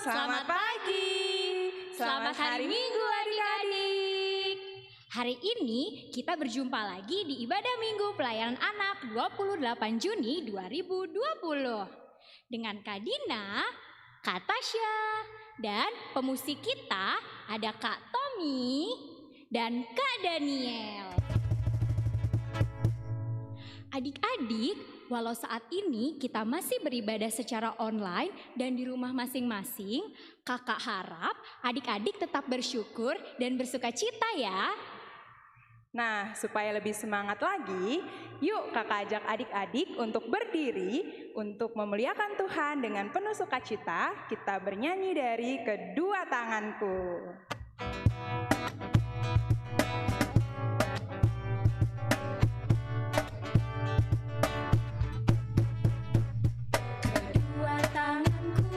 Selamat pagi. Selamat hari Minggu adik-adik. Hari ini kita berjumpa lagi di ibadah Minggu Pelayanan Anak 28 Juni 2020. Dengan Kak Dina, Kak Tasya, dan pemusik kita ada Kak Tommy dan Kak Daniel. Adik-adik, walau saat ini kita masih beribadah secara online dan di rumah masing-masing, kakak harap adik-adik tetap bersyukur dan bersuka cita ya. Nah, supaya lebih semangat lagi, yuk kakak ajak adik-adik untuk berdiri untuk memuliakan Tuhan dengan penuh sukacita. Kita bernyanyi dari Kedua Tanganku. Kedua tanganku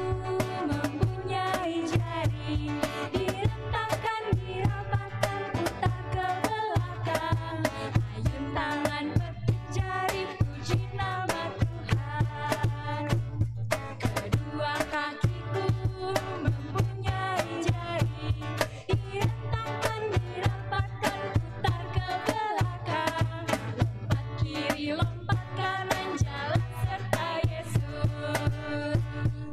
mempunyai jari, direntangkan, dirapatkan, putar ke belakang. Ayun tangan petik jari, puji nama Tuhan. Kedua kakiku mempunyai jari, direntangkan, dirapatkan, putar ke belakang. Lompat kiri, lompat kanan, jalan serta Yesus.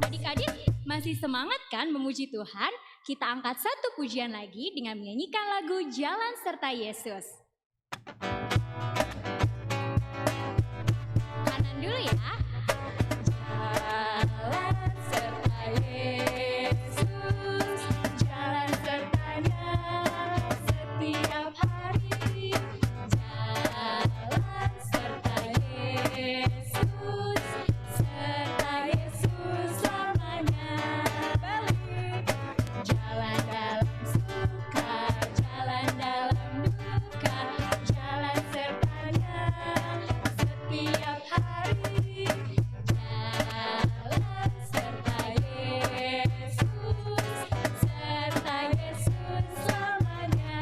Adik-adik masih semangat kan memuji Tuhan? Kita angkat satu pujian lagi dengan menyanyikan lagu Jalan Serta Yesus. Kanan dulu ya. Jalan serta Yesus, jalan sertanya setiap hari. Jalan serta Yesus selamanya. Balik. Jalan dalam suka, jalan dalam duka, jalan sertanya setiap hari. Jalan serta Yesus selamanya.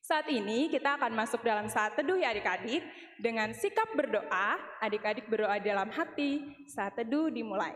Saat ini kita akan masuk dalam saat teduh ya adik-adik. Dengan sikap berdoa, adik-adik berdoa dalam hati. Saat teduh dimulai.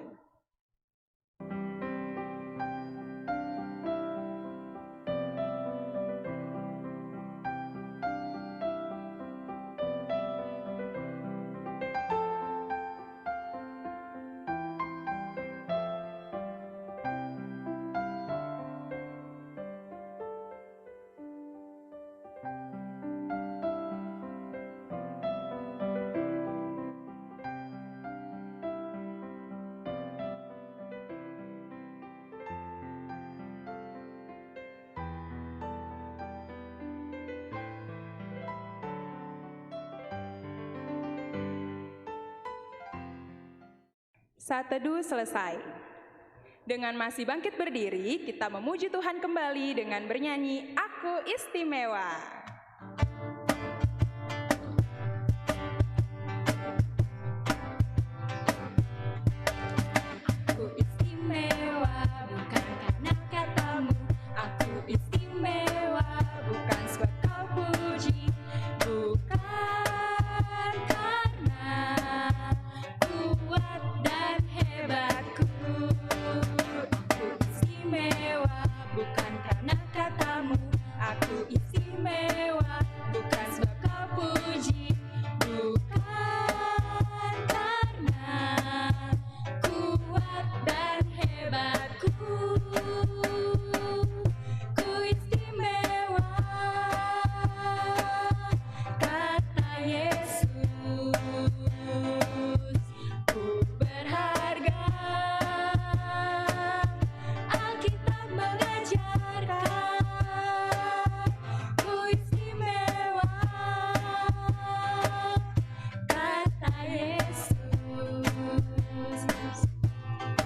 Saat teduh selesai. Dengan masih bangkit berdiri, kita memuji Tuhan kembali dengan bernyanyi Aku Istimewa. Aku istimewa bukan karena katamu, aku istimewa bukan sebab kau puji, bukan karena kuat dan hebatku. Aku istimewa bukan karena katamu, aku istimewa bukan sebab kau puji, bukan karena kuat dan hebatku. Ku istimewa, kata Yesus. Ku berharga, Alkitab mengajarkan. Ku istimewa, kata Yesus.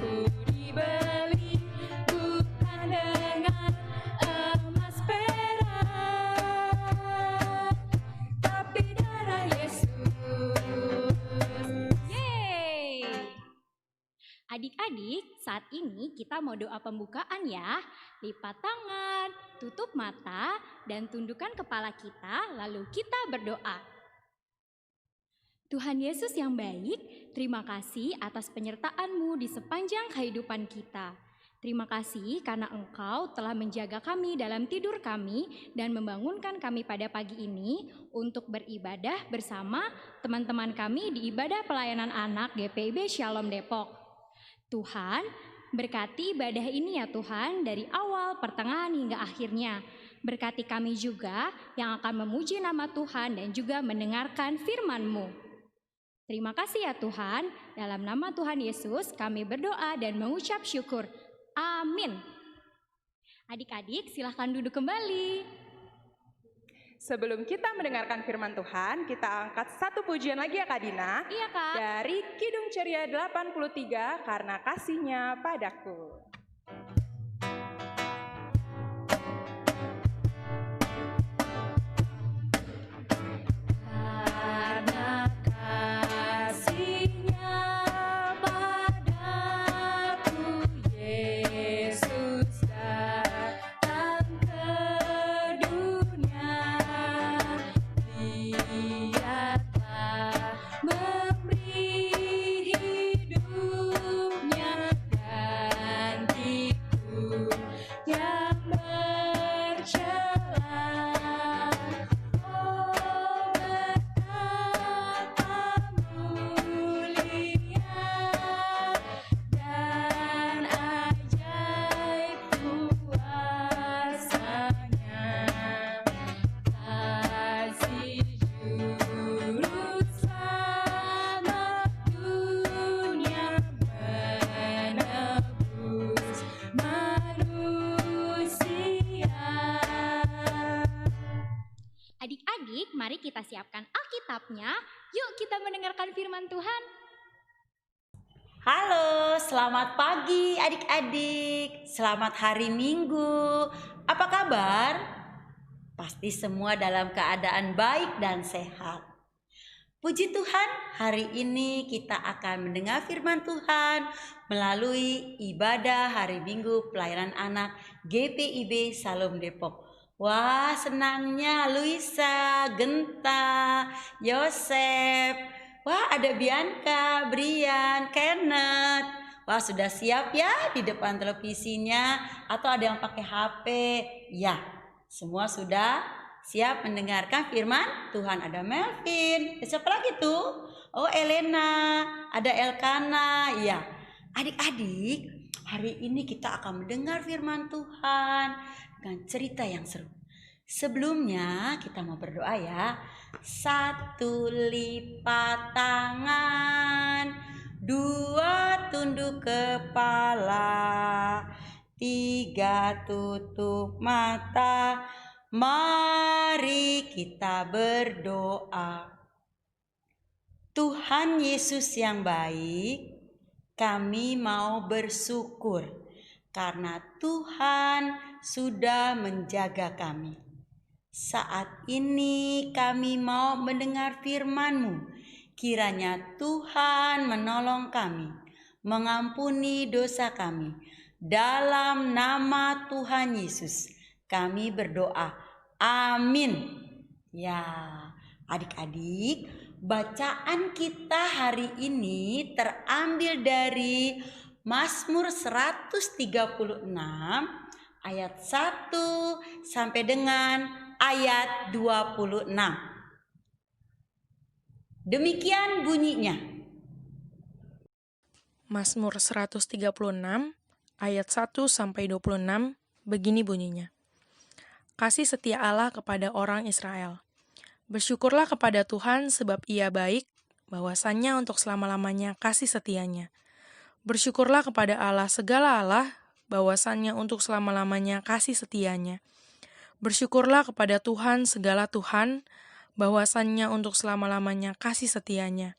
Ku dibeli bukan dengan emas perak, tapi darah Yesus. Yeay! Adik-adik, saat ini kita mau doa pembukaan ya. Lipat tangan, tutup mata, dan tundukkan kepala kita, lalu kita berdoa. Tuhan Yesus yang baik, terima kasih atas penyertaan-Mu di sepanjang kehidupan kita. Terima kasih karena Engkau telah menjaga kami dalam tidur kami dan membangunkan kami pada pagi ini untuk beribadah bersama teman-teman kami di ibadah pelayanan anak GPIB Shalom Depok. Tuhan, berkati ibadah ini ya Tuhan dari awal, pertengahan hingga akhirnya. Berkati kami juga yang akan memuji nama Tuhan dan juga mendengarkan firman-Mu. Terima kasih ya Tuhan, dalam nama Tuhan Yesus kami berdoa dan mengucap syukur. Amin. Adik-adik silahkan duduk kembali. Sebelum kita mendengarkan firman Tuhan, kita angkat satu pujian lagi ya Kak Dina. Iya Kak. Dari Kidung Ceria 83, Karena Kasih-Nya Padaku. Adik-adik, mari kita siapkan Alkitabnya. Yuk kita mendengarkan firman Tuhan. Halo, selamat pagi adik-adik. Selamat hari Minggu. Apa kabar? Pasti semua dalam keadaan baik dan sehat. Puji Tuhan, hari ini kita akan mendengar firman Tuhan melalui ibadah hari Minggu pelayanan anak GPIB Shalom Depok. Wah, senangnya Luisa, Genta, Yosef. Wah, ada Bianca, Brian, Kenneth. Wah, sudah siap ya di depan televisinya atau ada yang pakai HP? Ya, semua sudah siap mendengarkan firman Tuhan. Ada Melvin. Siapa lagi tuh? Oh, Elena, ada Elkana. Ya, adik-adik, hari ini kita akan mendengar firman Tuhan dengan cerita yang seru. Sebelumnya kita mau berdoa ya. 1 lipat tangan, 2 tunduk kepala, 3 tutup mata. Mari kita berdoa. Tuhan Yesus yang baik, kami mau bersyukur karena Tuhan sudah menjaga kami. Saat ini kami mau mendengar firman-Mu. Kiranya Tuhan menolong kami, mengampuni dosa kami. Dalam nama Tuhan Yesus kami berdoa. Amin. Ya, adik-adik, bacaan kita hari ini terambil dari Mazmur 136 ayat 1 sampai dengan ayat 26. Demikian bunyinya. Mazmur 136 ayat 1 sampai 26 begini bunyinya. Kasih setia Allah kepada orang Israel. Bersyukurlah kepada Tuhan sebab Ia baik, bahwasannya untuk selama-lamanya kasih setianya. Bersyukurlah kepada Allah segala Allah, bahwasannya untuk selama-lamanya kasih setianya. Bersyukurlah kepada Tuhan segala Tuhan, bahwasannya untuk selama-lamanya kasih setianya.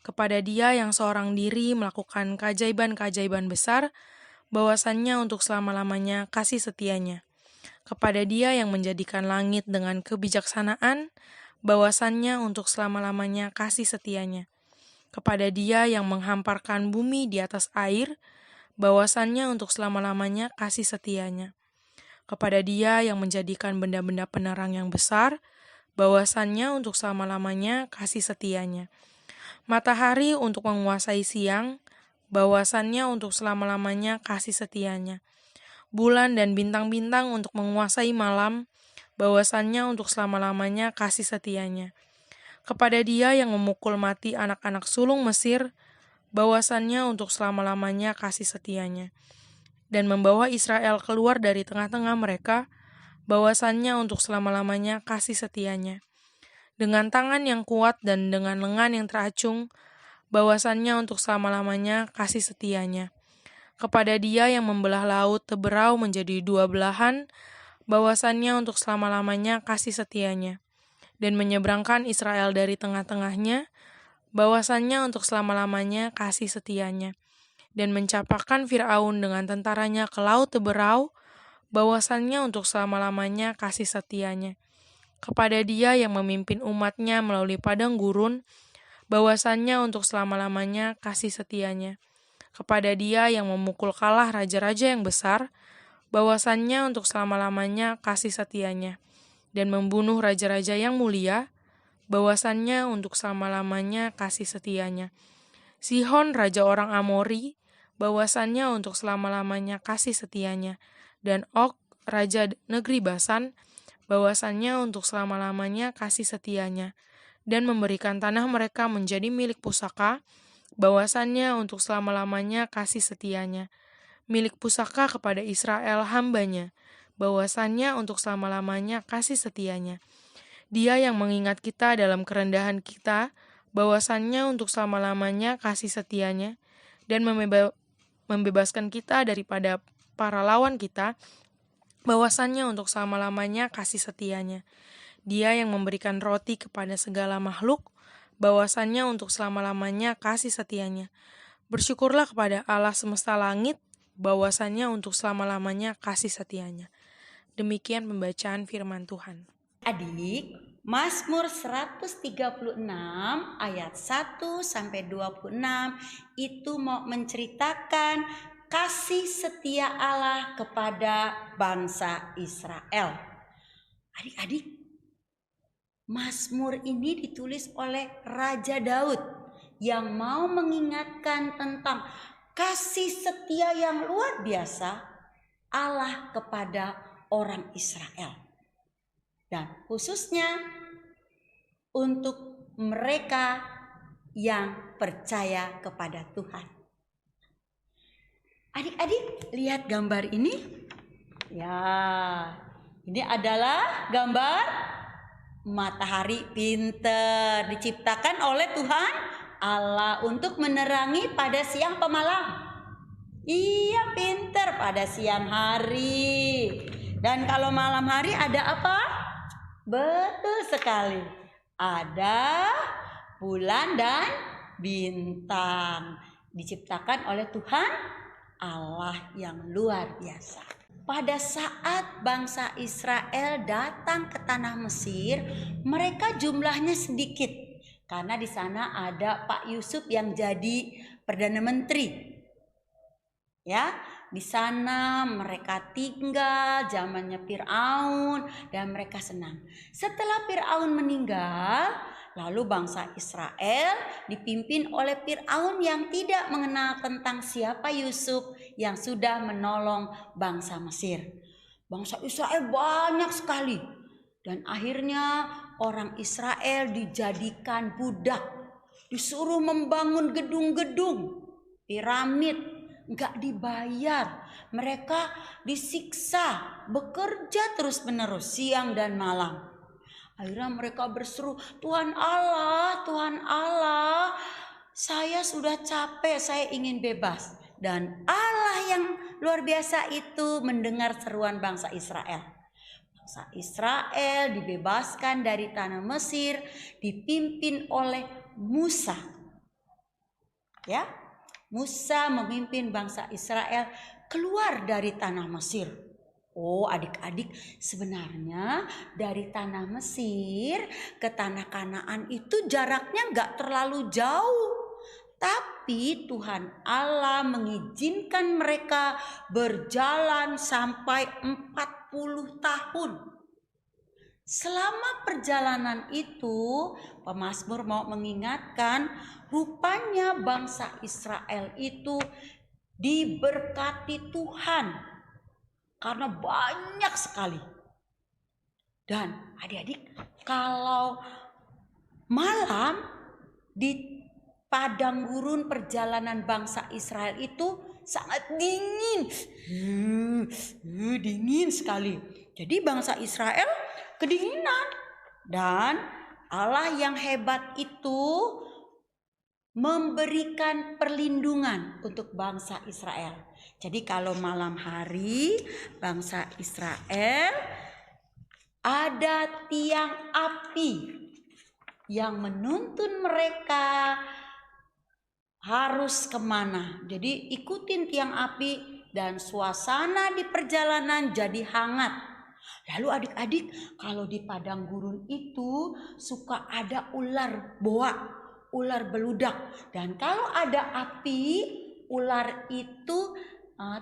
Kepada Dia yang seorang diri melakukan keajaiban-keajaiban besar, bahwasannya untuk selama-lamanya kasih setianya. Kepada Dia yang menjadikan langit dengan kebijaksanaan, bahwasannya untuk selama-lamanya kasih setianya. Kepada Dia yang menghamparkan bumi di atas air, bahwasannya untuk selama-lamanya kasih setianya. Kepada Dia yang menjadikan benda-benda penerang yang besar, bahwasannya untuk selama-lamanya kasih setianya. matahari untuk menguasai siang, bahwasannya untuk selama-lamanya kasih setianya. Bulan dan bintang-bintang untuk menguasai malam, bahwasannya untuk selama-lamanya kasih setianya. Kepada Dia yang memukul mati anak-anak sulung Mesir, bahwasannya untuk selama-lamanya kasih setianya. Dan membawa Israel keluar dari tengah-tengah mereka, bahwasannya untuk selama-lamanya kasih setianya. Dengan tangan yang kuat dan dengan lengan yang teracung, bahwasannya untuk selama-lamanya kasih setianya. Kepada Dia yang membelah laut Teberau menjadi dua belahan, bahwasannya untuk selama-lamanya kasih setianya. Dan menyeberangkan Israel dari tengah-tengahnya, bahwasannya untuk selama-lamanya kasih setianya. Dan mencapakan Firaun dengan tentaranya ke laut Teberau, bahwasannya untuk selama-lamanya kasih setianya. Kepada Dia yang memimpin umatnya melalui padang gurun, bahwasannya untuk selama-lamanya kasih setianya. Kepada Dia yang memukul kalah raja-raja yang besar, bahwasannya untuk selama-lamanya kasih setianya. Dan membunuh raja-raja yang mulia, bahwasannya untuk selama-lamanya kasih setianya. Sihon raja orang Amori, bahwasannya untuk selama-lamanya kasih setianya. Dan Og raja negeri Basan, bahwasannya untuk selama-lamanya kasih setianya. Dan memberikan tanah mereka menjadi milik pusaka, bahwasannya untuk selama-lamanya kasih setianya. Milik pusaka kepada Israel hambanya, bahwasannya untuk selama-lamanya kasih setianya. Dia yang mengingat kita dalam kerendahan kita, bahwasannya untuk selama-lamanya kasih setianya, dan membebaskan kita daripada para lawan kita, bahwasannya untuk selama-lamanya kasih setianya. Dia yang memberikan roti kepada segala makhluk, bahwasannya untuk selama-lamanya kasih setianya. Bersyukurlah kepada Allah semesta langit, bahwasannya untuk selama-lamanya kasih setianya. Demikian pembacaan firman Tuhan. Adik, Mazmur 136 ayat 1 sampai 26 itu mau menceritakan kasih setia Allah kepada bangsa Israel. Adik-adik, Mazmur ini ditulis oleh Raja Daud yang mau mengingatkan tentang kasih setia yang luar biasa Allah kepada orang Israel. Dan khususnya untuk mereka yang percaya kepada Tuhan. Adik-adik, lihat gambar ini. Ya, ini adalah gambar matahari pinter, diciptakan oleh Tuhan Allah untuk menerangi pada siang pemalam. Iya, pinter pada siang hari. Dan kalau malam hari ada apa? Betul sekali. Ada bulan dan bintang. Diciptakan oleh Tuhan Allah yang luar biasa. Pada saat bangsa Israel datang ke tanah Mesir, mereka jumlahnya sedikit. Karena di sana ada Pak Yusuf yang jadi Perdana Menteri. Ya, di sana mereka tinggal zamannya Firaun dan mereka senang. Setelah Firaun meninggal, lalu bangsa Israel dipimpin oleh Firaun yang tidak mengenal tentang siapa Yusuf yang sudah menolong bangsa Mesir. Bangsa Israel banyak sekali dan akhirnya orang Israel dijadikan budak, disuruh membangun gedung-gedung, piramid, nggak dibayar. Mereka disiksa, bekerja terus-menerus siang dan malam. Akhirnya mereka berseru, Tuhan Allah, saya sudah capek, saya ingin bebas. Dan Allah yang luar biasa itu mendengar seruan bangsa Israel. Bangsa Israel dibebaskan dari tanah Mesir, dipimpin oleh Musa. Ya, Musa memimpin bangsa Israel keluar dari tanah Mesir. Oh adik-adik, sebenarnya dari tanah Mesir ke tanah Kanaan itu jaraknya gak terlalu jauh. Tapi Tuhan Allah mengizinkan mereka berjalan sampai 40 tahun. Selama perjalanan itu, pemazmur mau mengingatkan, rupanya bangsa Israel itu diberkati Tuhan karena banyak sekali. Dan adik-adik, kalau malam di padang gurun perjalanan bangsa Israel itu sangat dingin, dingin sekali. Jadi bangsa Israel kedinginan, dan Allah yang hebat itu memberikan perlindungan untuk bangsa Israel. Jadi kalau malam hari bangsa Israel ada tiang api yang menuntun mereka harus kemana. Jadi ikutin tiang api dan suasana di perjalanan jadi hangat. Lalu adik-adik, kalau di padang gurun itu suka ada ular boa, ular beludak. Dan kalau ada api, ular itu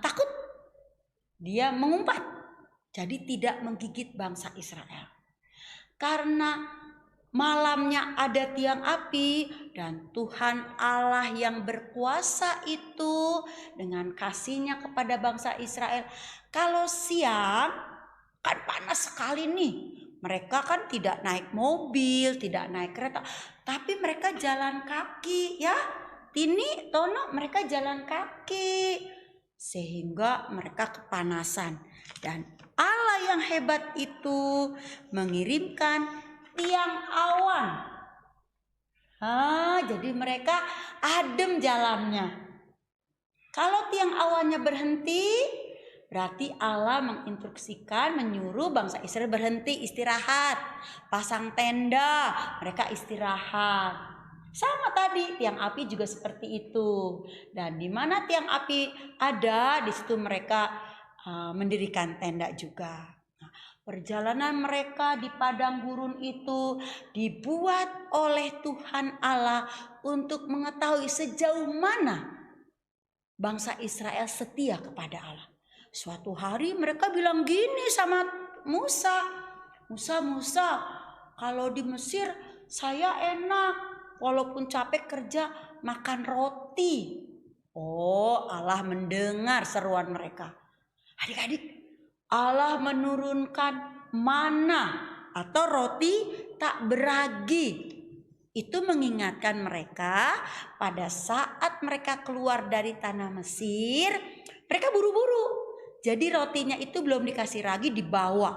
takut. Dia mengumpat. Jadi tidak menggigit bangsa Israel. Karena malamnya ada tiang api dan Tuhan Allah yang berkuasa itu dengan kasih-Nya kepada bangsa Israel. Kalau siang kan panas sekali nih. Mereka kan tidak naik mobil, tidak naik kereta, tapi mereka jalan kaki ya. Tini, Tono, mereka jalan kaki sehingga mereka kepanasan. Dan Allah yang hebat itu mengirimkan tiang awan. Jadi mereka adem jalannya. Kalau tiang awannya berhenti, berarti Allah menginstruksikan, menyuruh bangsa Israel berhenti istirahat, pasang tenda, mereka istirahat. Sama tadi tiang api juga seperti itu. Dan di mana tiang api ada, di situ mereka mendirikan tenda juga. Perjalanan mereka di padang gurun itu dibuat oleh Tuhan Allah untuk mengetahui sejauh mana bangsa Israel setia kepada Allah. Suatu hari mereka bilang gini sama Musa, Musa, kalau di Mesir saya enak, walaupun capek kerja makan roti. Oh, Allah mendengar seruan mereka. Adik-adik, Allah menurunkan mana atau roti tak beragi. Itu mengingatkan mereka pada saat mereka keluar dari tanah Mesir, mereka buru-buru. Jadi rotinya itu belum dikasih ragi, dibawa.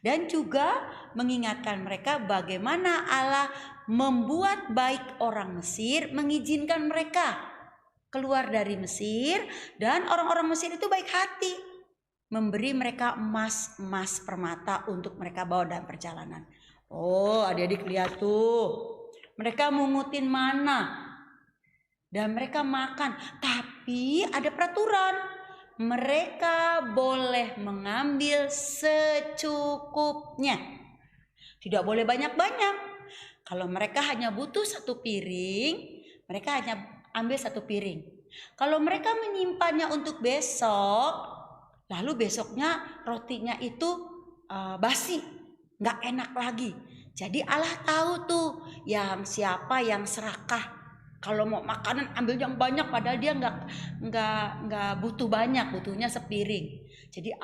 Dan juga mengingatkan mereka bagaimana Allah membuat baik orang Mesir, mengizinkan mereka keluar dari Mesir. Dan orang-orang Mesir itu baik hati, memberi mereka emas permata untuk mereka bawa dalam perjalanan. Oh, adik-adik lihat tuh, mereka mungutin mana dan mereka makan. Tapi ada peraturan, mereka boleh mengambil secukupnya, tidak boleh banyak-banyak. Kalau mereka hanya butuh 1 piring, mereka hanya ambil 1 piring. Kalau mereka menyimpannya untuk besok, lalu besoknya rotinya itu basi, nggak enak lagi. Jadi Allah tahu tuh yang siapa yang serakah. Kalau mau makanan ambil yang banyak, padahal dia nggak butuh banyak, butuhnya sepiring. Jadi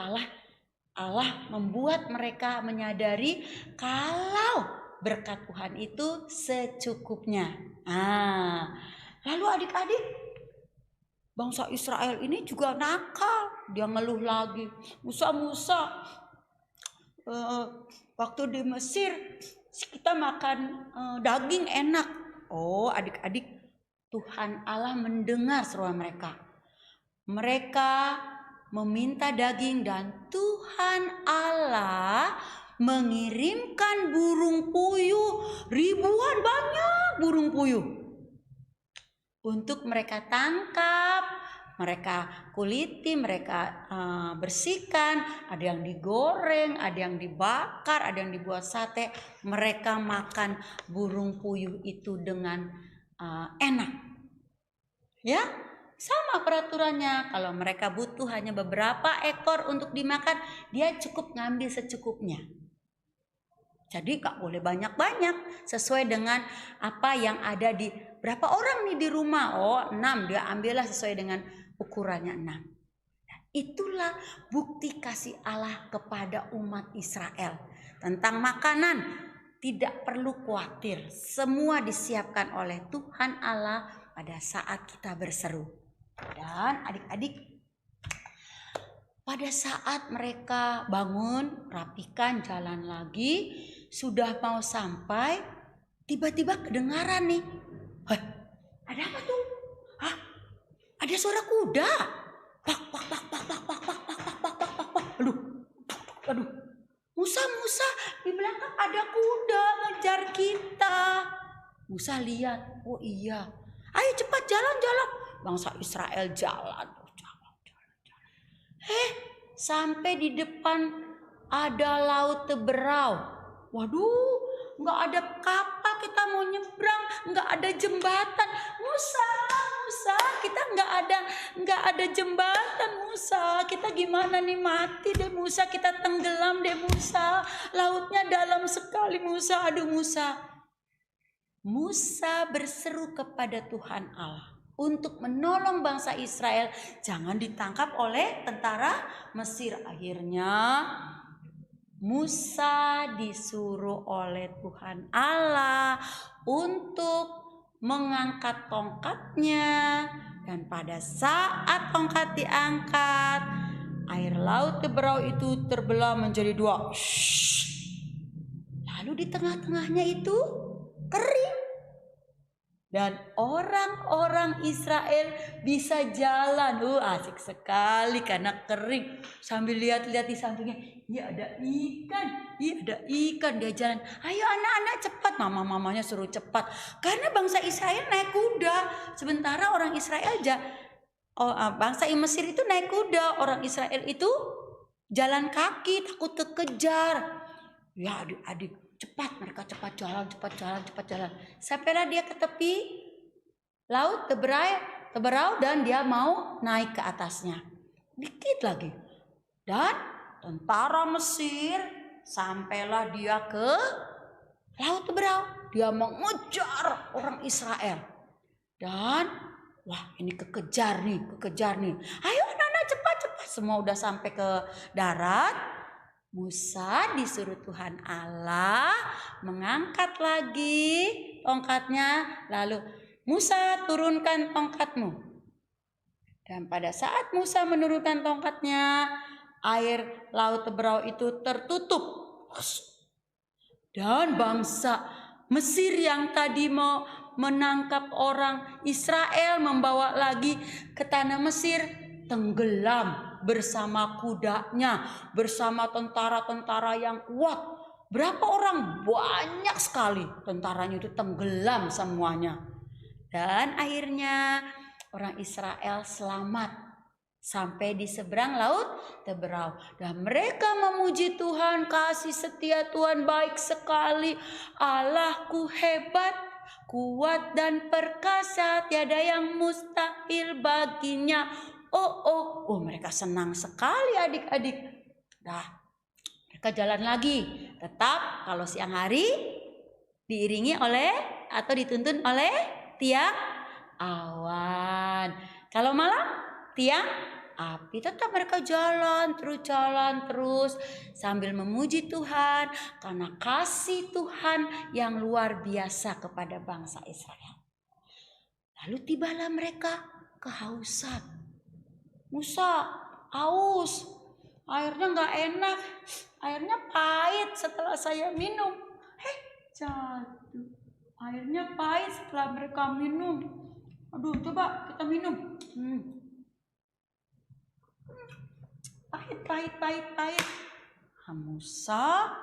Allah membuat mereka menyadari kalau berkat Tuhan itu secukupnya. Lalu adik-adik, bangsa Israel ini juga nakal. Dia ngeluh lagi, Musa, waktu di Mesir kita makan daging enak. Oh, adik-adik, Tuhan Allah mendengar seruan mereka. Mereka meminta daging dan Tuhan Allah mengirimkan burung puyuh, ribuan banyak burung puyuh untuk mereka tangkap. Mereka kuliti, mereka bersihkan, ada yang digoreng, ada yang dibakar, ada yang dibuat sate. Mereka makan burung puyuh itu dengan enak. Ya, sama peraturannya. Kalau mereka butuh hanya beberapa ekor untuk dimakan, dia cukup ngambil secukupnya. Jadi gak boleh banyak-banyak, sesuai dengan apa yang ada di berapa orang nih di rumah. Oh 6, dia ambillah sesuai dengan ukurannya 6. Itulah bukti kasih Allah kepada umat Israel. Tentang makanan tidak perlu khawatir, semua disiapkan oleh Tuhan Allah pada saat kita berseru. Dan adik-adik, pada saat mereka bangun, rapikan, jalan lagi, sudah mau sampai, tiba-tiba kedengaran nih. Hah, ada apa tuh? Hah, ada suara kuda. Pak, pak, pak, pak, pak, pak, pak, pak, pak, pak, pak, pak, pak. Aduh. Musa, di belakang ada kuda ngejar kita. Musa lihat, oh iya. Ayo cepat jalan. Bangsa Israel jalan. Sampai di depan ada laut Teberau. Waduh, nggak ada kapal kita mau nyebrang, nggak ada jembatan. Musa, kita nggak ada jembatan Musa. Kita gimana nih, mati deh Musa, kita tenggelam deh Musa. Lautnya dalam sekali Musa. Aduh Musa. Musa berseru kepada Tuhan Allah untuk menolong bangsa Israel jangan ditangkap oleh tentara Mesir. Akhirnya Musa disuruh oleh Tuhan Allah untuk mengangkat tongkatnya, dan pada saat tongkat diangkat, air laut Teberau itu terbelah menjadi 2. Lalu di tengah-tengahnya itu kering. Dan orang-orang Israel bisa jalan. Asik sekali karena kering. Sambil lihat-lihat di sampingnya, iya ada ikan. Dia jalan. Ayo anak-anak cepat. Mamanya suruh cepat. Karena bangsa Israel naik kuda. Sementara orang Israel bangsa Mesir itu naik kuda. Orang Israel itu jalan kaki, takut terkejar. Ya adik-adik, cepat, mereka cepat jalan. Sampailah dia ke tepi laut Teberau dan dia mau naik ke atasnya. Dikit lagi. Dan tentara Mesir sampailah dia ke laut Teberau. Dia mengejar orang Israel. Dan wah, ini kekejar nih. Ayo anak-anak cepat. Semua udah sampai ke darat. Musa disuruh Tuhan Allah mengangkat lagi tongkatnya. Lalu Musa, turunkan tongkatmu. Dan pada saat Musa menurunkan tongkatnya, air laut Teberau itu tertutup. Dan bangsa Mesir yang tadi mau menangkap orang Israel, membawa lagi ke tanah Mesir, tenggelam bersama kudanya, bersama tentara-tentara yang kuat. Berapa orang? Banyak sekali tentaranya itu tenggelam semuanya. Dan akhirnya orang Israel selamat sampai di seberang laut Teberau. Dan mereka memuji Tuhan, kasih setia Tuhan baik sekali. Allahku hebat, kuat dan perkasa, tiada yang mustahil baginya. Oh, mereka senang sekali adik-adik. Nah, mereka jalan lagi. Tetap kalau siang hari diiringi oleh atau dituntun oleh tiang awan. Kalau malam tiang api. Tetap mereka jalan terus sambil memuji Tuhan karena kasih Tuhan yang luar biasa kepada bangsa Israel. Lalu tibalah mereka kehausan. Musa haus, airnya nggak enak, airnya pahit setelah saya minum. Jatuh, airnya pahit setelah mereka minum. Aduh, coba kita minum. Pahit. Musa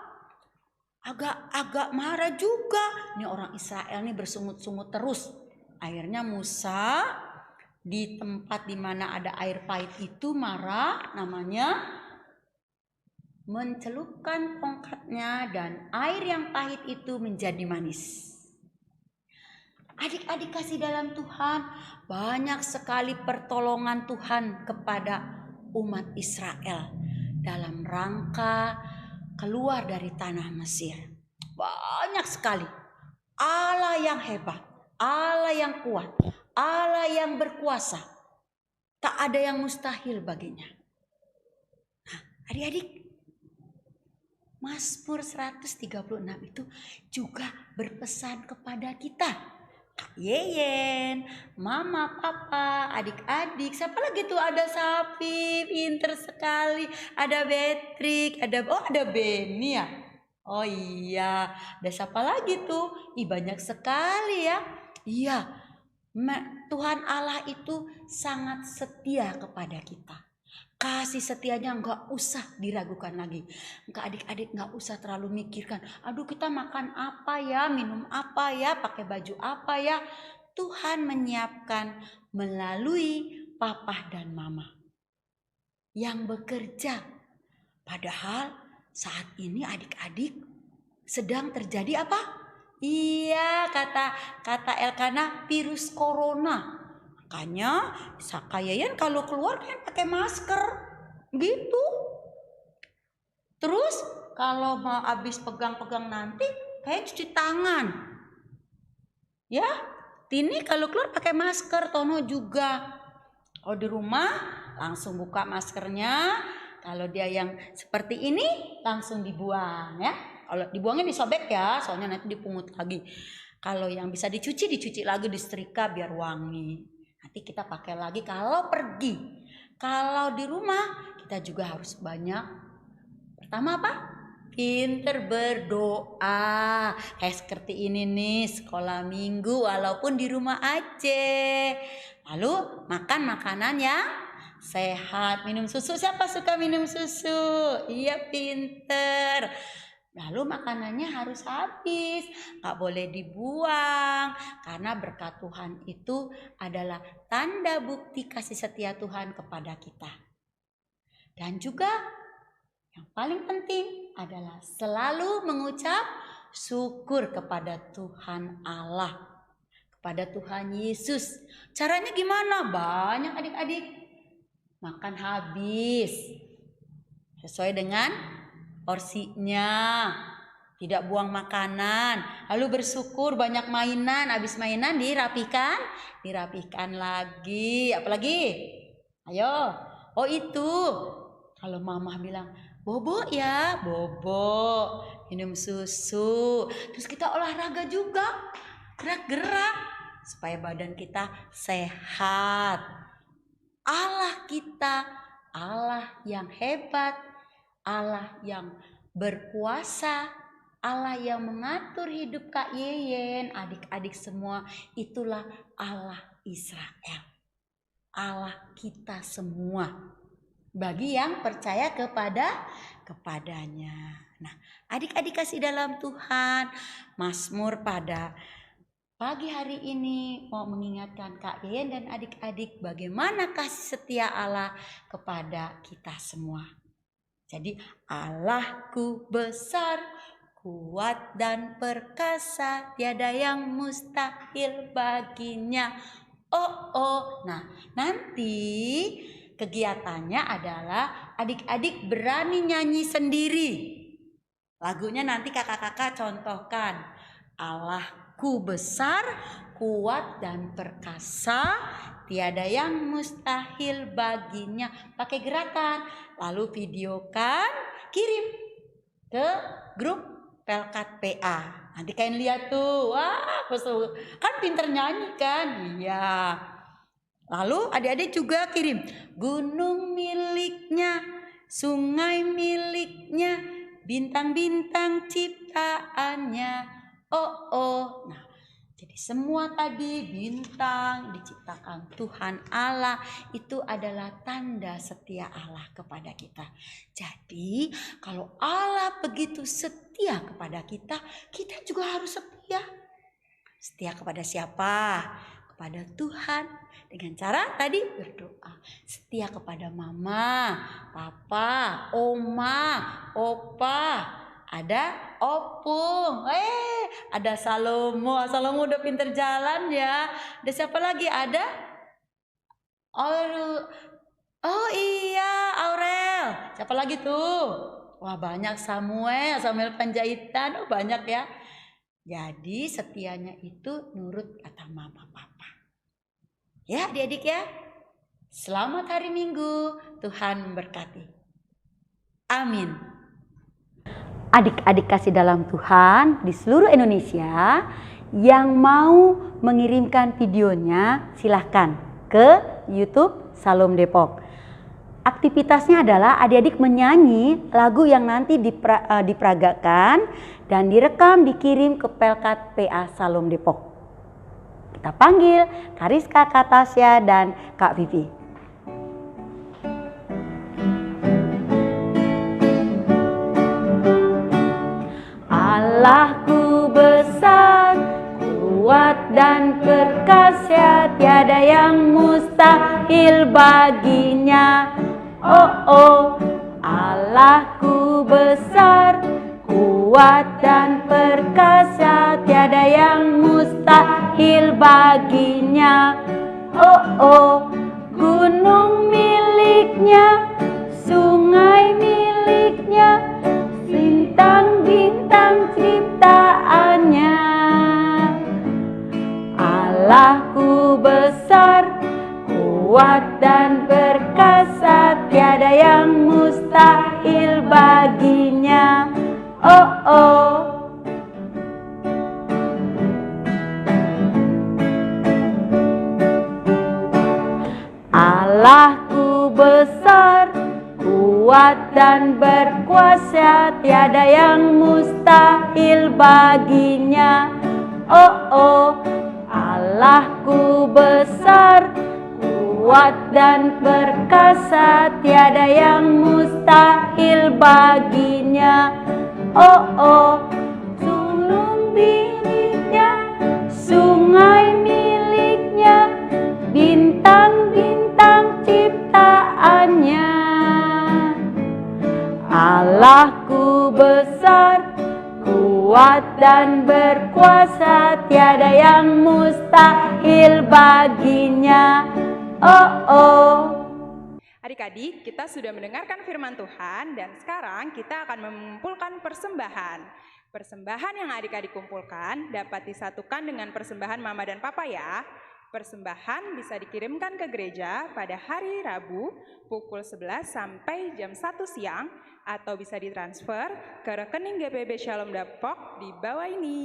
agak marah juga. Ini orang Israel nih bersungut-sungut terus. Akhirnya Musa di tempat di mana ada air pahit itu marah, namanya mencelupkan tongkatnya dan air yang pahit itu menjadi manis. Adik-adik kasih dalam Tuhan, banyak sekali pertolongan Tuhan kepada umat Israel dalam rangka keluar dari tanah Mesir. banyak sekali. Allah yang hebat, Allah yang kuat, Allah yang berkuasa. Tak ada yang mustahil baginya. Nah, adik-adik, Mazmur 136 itu juga berpesan kepada kita. Kak Yeyen, Mama, Papa, adik-adik, siapa lagi tuh? Ada Sapi, pinter sekali. Ada Betrik, ada Beni ya. Oh iya, ada siapa lagi tuh? Banyak sekali ya. Iya, Tuhan Allah itu sangat setia kepada kita. Kasih setianya nggak usah diragukan lagi. Adik-adik nggak usah terlalu mikirkan, aduh kita makan apa ya, minum apa ya, pakai baju apa ya. Tuhan menyiapkan melalui papa dan mama yang bekerja. Padahal saat ini adik-adik sedang terjadi apa? Iya, kata Elkana, virus corona. Makanya Kak Yeyen kalau keluar kan pakai masker gitu. Terus kalau mau habis pegang-pegang nanti kayak cuci tangan. Ya, Tini kalau keluar pakai masker, Tono juga. Kalau di rumah langsung buka maskernya. Kalau dia yang seperti ini langsung dibuang ya. Kalau dibuangnya disobek ya, soalnya nanti dipungut lagi. Kalau yang bisa dicuci lagi, disetrika biar wangi. Nanti kita pakai lagi kalau pergi. Kalau di rumah kita juga harus banyak. Pertama apa? Pinter berdoa. Kayak seperti ini nih, sekolah minggu walaupun di rumah aja. Lalu makan makanan yang sehat. Minum susu, siapa suka minum susu? Iya, pinter. Lalu makanannya harus habis, gak boleh dibuang. Karena berkat Tuhan itu adalah tanda bukti kasih setia Tuhan kepada kita. Dan juga yang paling penting adalah selalu mengucap syukur kepada Tuhan Allah, kepada Tuhan Yesus. Caranya gimana? Banyak adik-adik. Makan habis sesuai dengan porsinya, tidak buang makanan, lalu bersyukur, banyak mainan, habis mainan dirapikan lagi. Apalagi? Ayo. Oh itu, kalau mama bilang bobo ya, bobo, minum susu, terus kita olahraga juga, gerak-gerak supaya badan kita sehat. Allah kita, Allah yang hebat, Allah yang berkuasa, Allah yang mengatur hidup Kak Yeyen, adik-adik semua, itulah Allah Israel. Allah kita semua. Bagi yang percaya kepadanya. Nah, adik-adik kasih dalam Tuhan, Mazmur pada pagi hari ini mau mengingatkan Kak Yeyen dan adik-adik bagaimana kasih setia Allah kepada kita semua. Jadi Allahku besar, kuat dan perkasa, tiada yang mustahil baginya. Oh. Nah, nanti kegiatannya adalah adik-adik berani nyanyi sendiri. Lagunya nanti kakak-kakak contohkan. Allahku besar, kuat dan perkasa, tiada yang mustahil baginya. Pakai gerakan. Lalu videokan, kirim ke grup Pelkat PA. Nanti kalian lihat tuh, wah kan pinter nyanyi kan? Iya. Lalu adik-adik juga kirim gunung miliknya, sungai miliknya, bintang-bintang ciptaannya. Oh. Nah, jadi semua tadi bintang diciptakan Tuhan Allah, itu adalah tanda setia Allah kepada kita. Jadi kalau Allah begitu setia kepada kita, kita juga harus setia. Setia kepada siapa? Kepada Tuhan. Dengan cara tadi berdoa. Setia kepada mama, papa, oma, opa. Ada opung, ada Salomo udah pinter jalan ya. Ada siapa lagi? Ada oh iya Aurel. Siapa lagi tuh? Wah banyak Samuel Panjaitan, oh banyak ya. Jadi setianya itu nurut kata mama papa. Ya adik-adik ya. Selamat hari Minggu, Tuhan memberkati. Amin. Adik-adik kasih dalam Tuhan di seluruh Indonesia yang mau mengirimkan videonya silahkan ke YouTube Salom Depok. Aktivitasnya adalah adik-adik menyanyi lagu yang nanti diperagakan dan direkam dikirim ke Pelkat PA Salom Depok. Kita panggil Kariska, Kak Tasya, dan Kak Vivi. Allahku besar, kuat dan perkasa, tiada yang mustahil baginya. Oh oh, Allahku besar, kuat dan perkasa, tiada yang mustahil baginya. Oh oh, gunung miliknya, sungai miliknya, bintang-bintang ciptaannya. Allahku besar, kuat dan perkasa, tiada yang mustahil baginya. Oh oh. Allahku besar, kuat dan berkuasa, tiada yang mustahil baginya. Oh oh, Allahku besar, kuat dan perkasa, tiada yang mustahil baginya. Oh oh, gunung miliknya, sungai miliknya, bintang-bintang ciptaannya. Allahku besar, kuat dan berkuasa, tiada yang mustahil baginya. Oh oh. Adik-adik, kita sudah mendengarkan firman Tuhan dan sekarang kita akan mengumpulkan persembahan. Persembahan yang adik-adik kumpulkan dapat disatukan dengan persembahan mama dan papa ya. Persembahan bisa dikirimkan ke gereja pada hari Rabu pukul 11 sampai jam 1 siang atau bisa ditransfer ke rekening GPB Shalom Depok di bawah ini.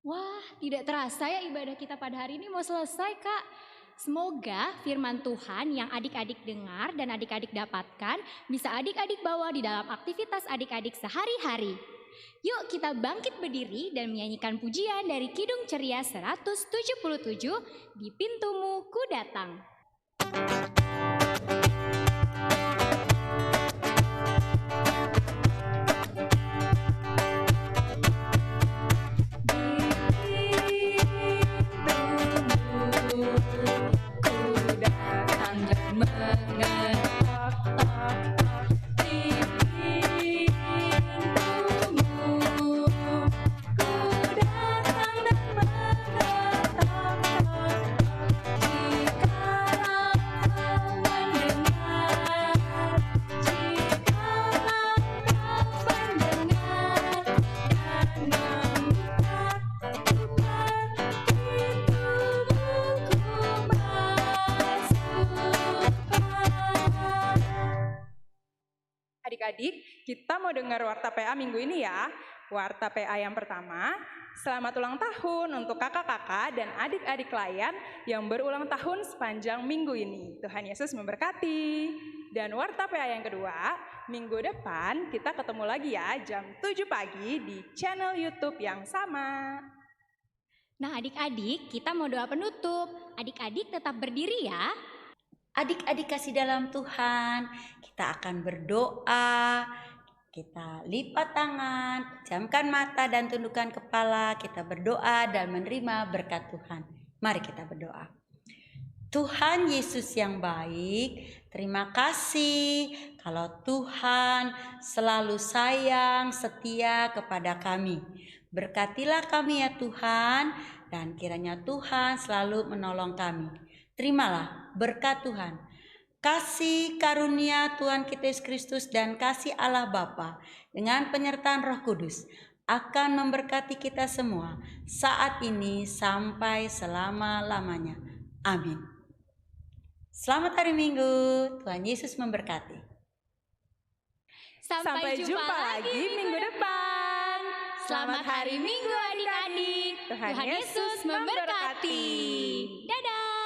Wah, tidak terasa ya ibadah kita pada hari ini mau selesai, Kak. Semoga firman Tuhan yang adik-adik dengar dan adik-adik dapatkan bisa adik-adik bawa di dalam aktivitas adik-adik sehari-hari. Yuk kita bangkit berdiri dan menyanyikan pujian dari Kidung Ceria 177, Di Pintumu Ku Datang. Adik-adik, kita mau dengar warta PA minggu ini ya. Warta PA yang pertama, selamat ulang tahun untuk kakak-kakak dan adik-adik klien yang berulang tahun sepanjang minggu ini. Tuhan Yesus memberkati. Dan warta PA yang kedua, minggu depan kita ketemu lagi ya jam 7 pagi di channel YouTube yang sama. Nah adik-adik, kita mau doa penutup. Adik-adik tetap berdiri ya. Adik-adik kasih dalam Tuhan, kita akan berdoa, kita lipat tangan, pejamkan mata dan tundukkan kepala, kita berdoa dan menerima berkat Tuhan. Mari kita berdoa. Tuhan Yesus yang baik, terima kasih kalau Tuhan selalu sayang, setia kepada kami. Berkatilah kami ya Tuhan, dan kiranya Tuhan selalu menolong kami. Terimalah berkat Tuhan. kasih karunia Tuhan kita Yesus Kristus dan kasih Allah Bapa dengan penyertaan Roh Kudus akan memberkati kita semua saat ini sampai selama-lamanya. Amin. Selamat hari Minggu, Tuhan Yesus memberkati. Sampai jumpa lagi minggu depan. Selamat hari Minggu adik-adik. Tuhan Tuhan Yesus memberkati. Dadah.